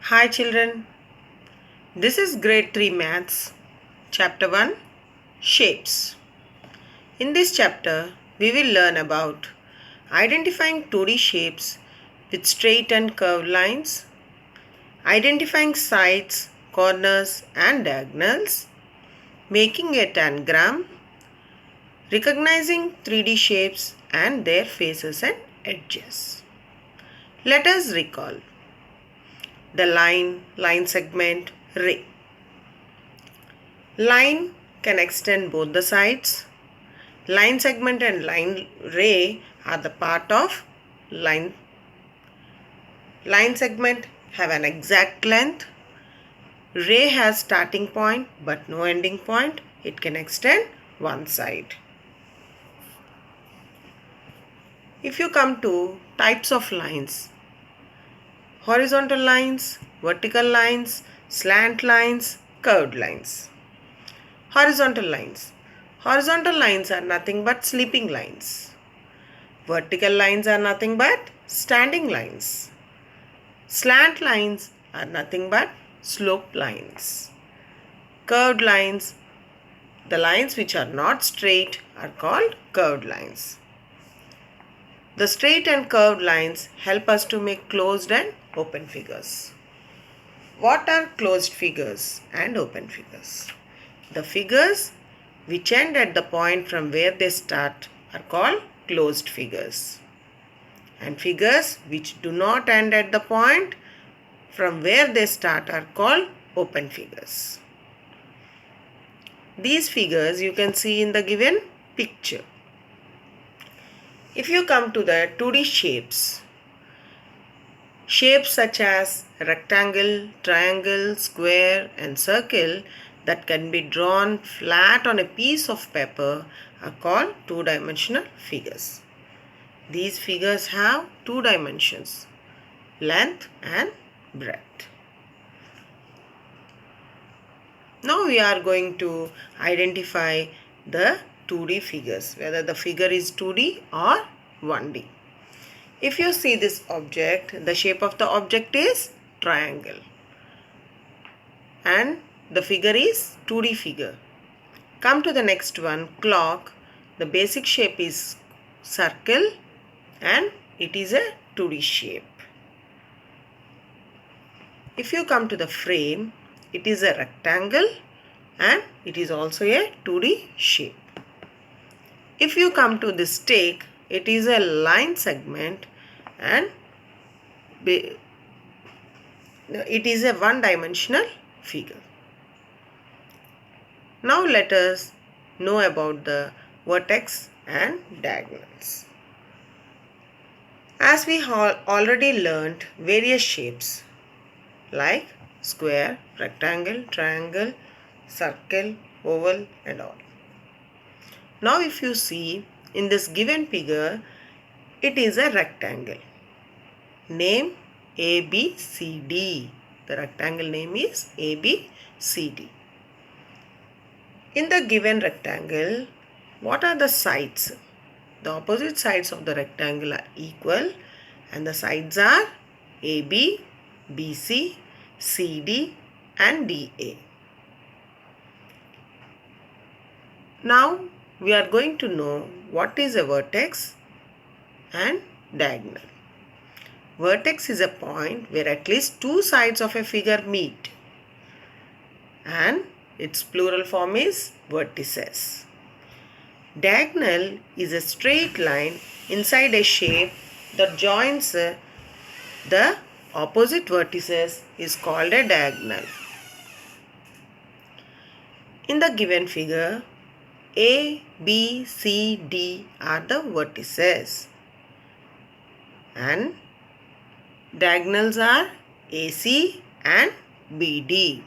Hi children, this is grade 3 maths, chapter 1 shapes. In this chapter, we will learn about identifying 2D shapes with straight and curved lines, identifying sides, corners and diagonals, making a tangram, recognizing 3D shapes and their faces and edges. Let us recall the line segment, ray. Line can extend both the sides. Line segment and line ray are the part of line. Line segment have an exact length. Ray has starting point but no ending point. It can extend one side. If you come to types of lines, horizontal lines, vertical lines, slant lines, curved lines. Horizontal lines. Horizontal lines are nothing but sleeping lines. Vertical lines are nothing but standing lines. Slant lines are nothing but sloped lines. Curved lines, the lines which are not straight, are called curved lines. The straight and curved lines help us to make closed and open figures. What are closed figures and open figures? The figures which end at the point from where they start are called closed figures. And figures which do not end at the point from where they start are called open figures. These figures you can see in the given picture. If you come to the 2D shapes, shapes such as rectangle, triangle, square and circle that can be drawn flat on a piece of paper are called two-dimensional figures. These figures have two dimensions, length and breadth. Now we are going to identify the 2D figures, whether the figure is 2D or 1D. If you see this object, the shape of the object is triangle and the figure is 2D figure. Come to the next one, clock. The basic shape is circle and it is a 2D shape. If you come to the frame, it is a rectangle and it is also a 2D shape. If you come to this stake, it is a line segment and it is a one-dimensional figure. Now let us know about the vertex and diagonals. As we already learnt various shapes like square, rectangle, triangle, circle, oval and all. Now if you see in this given figure, it is a rectangle. Name ABCD. The rectangle name is ABCD. In the given rectangle, what are the sides? The opposite sides of the rectangle are equal and the sides are AB, BC, CD and DA. Now we are going to know what is a vertex and diagonal. Vertex is a point where at least two sides of a figure meet and its plural form is vertices. Diagonal is a straight line inside a shape that joins the opposite vertices is called a diagonal. In the given figure, A, B, C, D are the vertices and diagonals are AC and BD.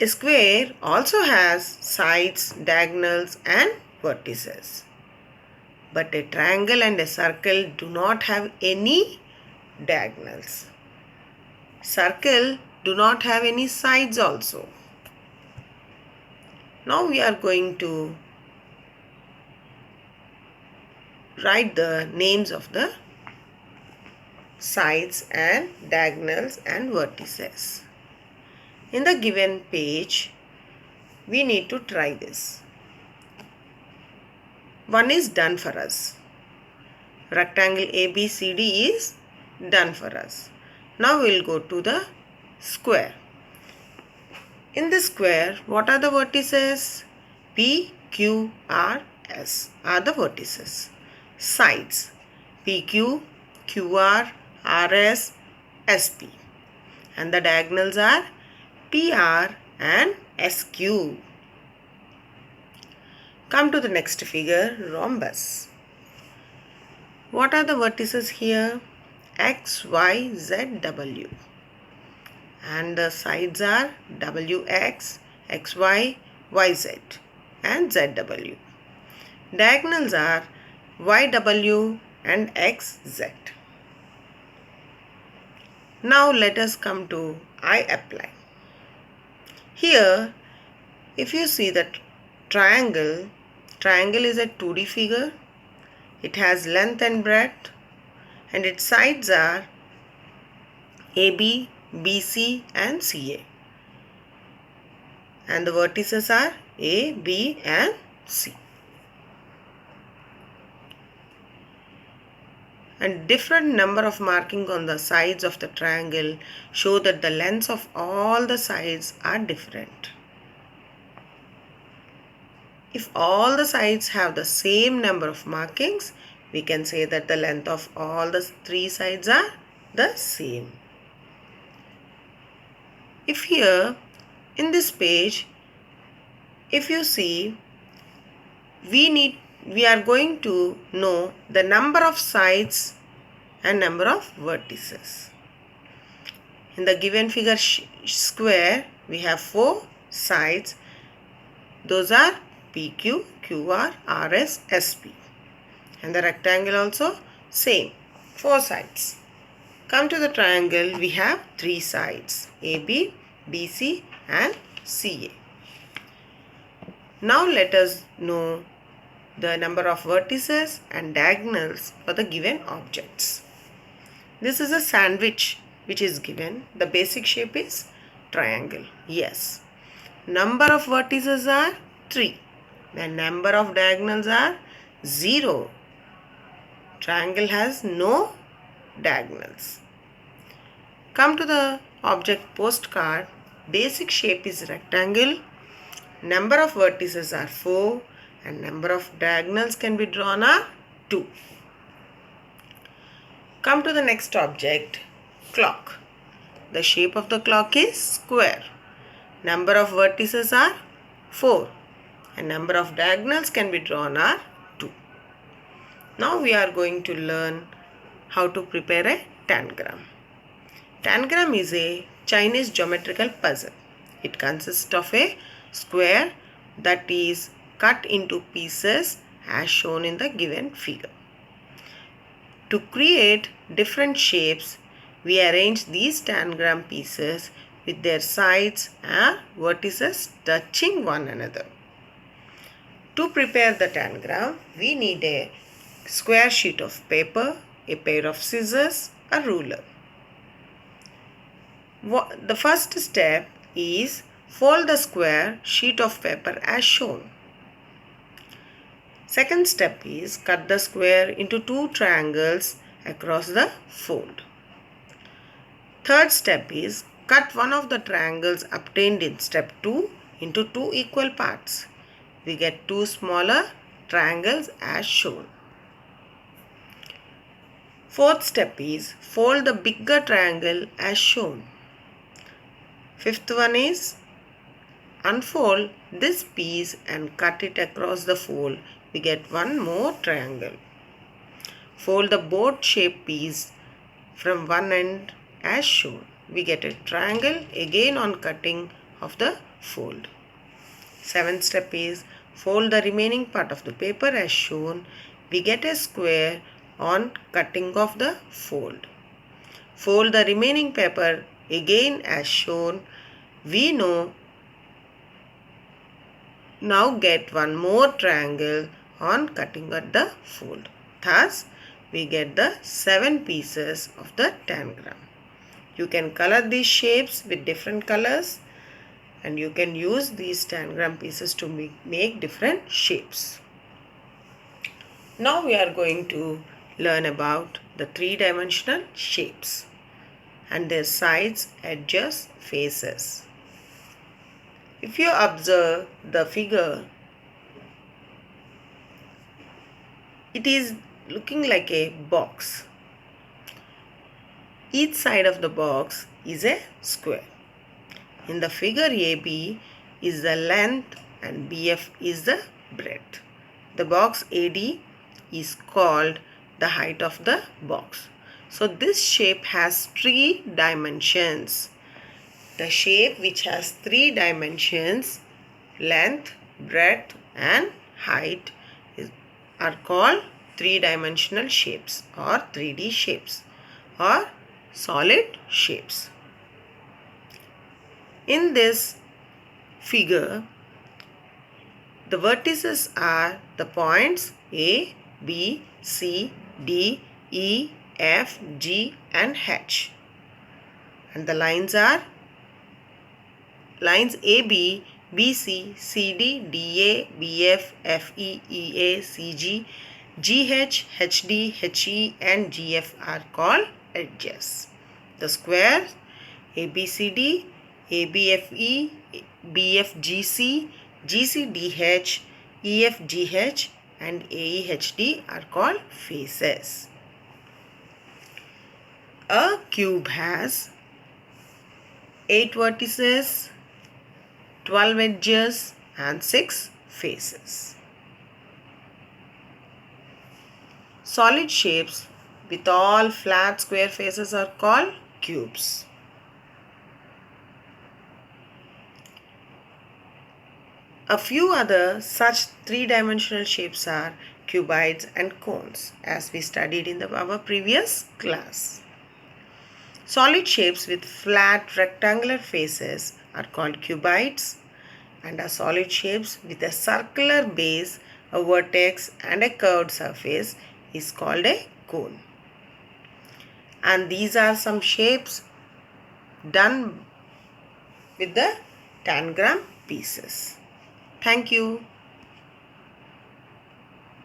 A square also has sides, diagonals and vertices. But a triangle and a circle do not have any diagonals. Circle do not have any sides also. Now we are going to write the names of the sides and diagonals and vertices. In the given page, we need to try this. One is done for us. Rectangle ABCD is done for us. Now we will go to the square. In the square, what are the vertices? P, Q, R, S are the vertices. Sides, PQ, QR, RS, SP. And the diagonals are PR and SQ. Come to the next figure, rhombus. What are the vertices here? X, Y, Z, W. And the sides are WX, XY, YZ and ZW. Diagonals are YW and XZ. Now let us come to I apply. Here, if you see the triangle is a 2D figure. It has length and breadth and its sides are AB, BC and CA. And the vertices are A, B and C. And different number of markings on the sides of the triangle show that the lengths of all the sides are different. If all the sides have the same number of markings, we can say that the length of all the three sides are the same. If here in this page, if you see, we are going to know the number of sides and number of vertices. In the given figure square, we have 4 sides. Those are PQ, QR, RS, SP. And the rectangle also same, 4 sides. Come to the triangle, we have 3 sides, AB, BC and CA. Now let us know the number of vertices and diagonals for the given objects. This is a sandwich which is given. The basic shape is triangle. Yes. Number of vertices are 3. The number of diagonals are 0. Triangle has no diagonals. Come to the object postcard. Basic shape is rectangle. Number of vertices are 4 and number of diagonals can be drawn are 2. Come to the next object, clock. The shape of the clock is square. Number of vertices are 4 and number of diagonals can be drawn are 2. Now we are going to learn how to prepare a tangram. Tangram is a Chinese geometrical puzzle. It consists of a square that is cut into pieces as shown in the given figure. To create different shapes, we arrange these tangram pieces with their sides and vertices touching one another. To prepare the tangram, we need a square sheet of paper, a pair of scissors, a ruler. The first step is fold the square sheet of paper as shown. Second step is cut the square into 2 triangles across the fold. Third step is cut one of the triangles obtained in step 2 into 2 equal parts. We get 2 smaller triangles as shown. Fourth step is fold the bigger triangle as shown. Fifth one is unfold this piece and cut it across the fold. We get one more triangle. Fold the boat-shaped piece from one end as shown. We get a triangle again on cutting of the fold. Seventh step is fold the remaining part of the paper as shown. We get a square on cutting of the fold. Fold the remaining paper again as shown. We now get one more triangle on cutting at the fold. Thus, we get the 7 pieces of the tangram. You can color these shapes with different colors, and you can use these tangram pieces to make different shapes. Now we are going to learn about the three-dimensional shapes and their sides, edges, faces. If you observe the figure, it is looking like a box. Each side of the box is a square. In the figure, AB is the length and BF is the breadth. The box AD is called the height of the box. So this shape has 3 dimensions. The shape which has 3 dimensions, length, breadth and height, are called 3-dimensional shapes or 3D shapes or solid shapes. In this figure, the vertices are the points A, B, C, D, E, F, G and H. And the lines are lines AB, BC, CD, DA, BF, FE, EA, CG, GH, HD, HE and GF are called edges. The squares ABCD, ABFE, BFGC, GCDH, EFGH and AEHD are called faces. A cube has 8 vertices, 12 edges and 6 faces. Solid shapes with all flat square faces are called cubes. A few other such 3-dimensional shapes are cuboids and cones, as we studied in our previous class. Solid shapes with flat rectangular faces are called cuboids, and are solid shapes with a circular base, a vertex and a curved surface is called a cone. And these are some shapes done with the tangram pieces. Thank you.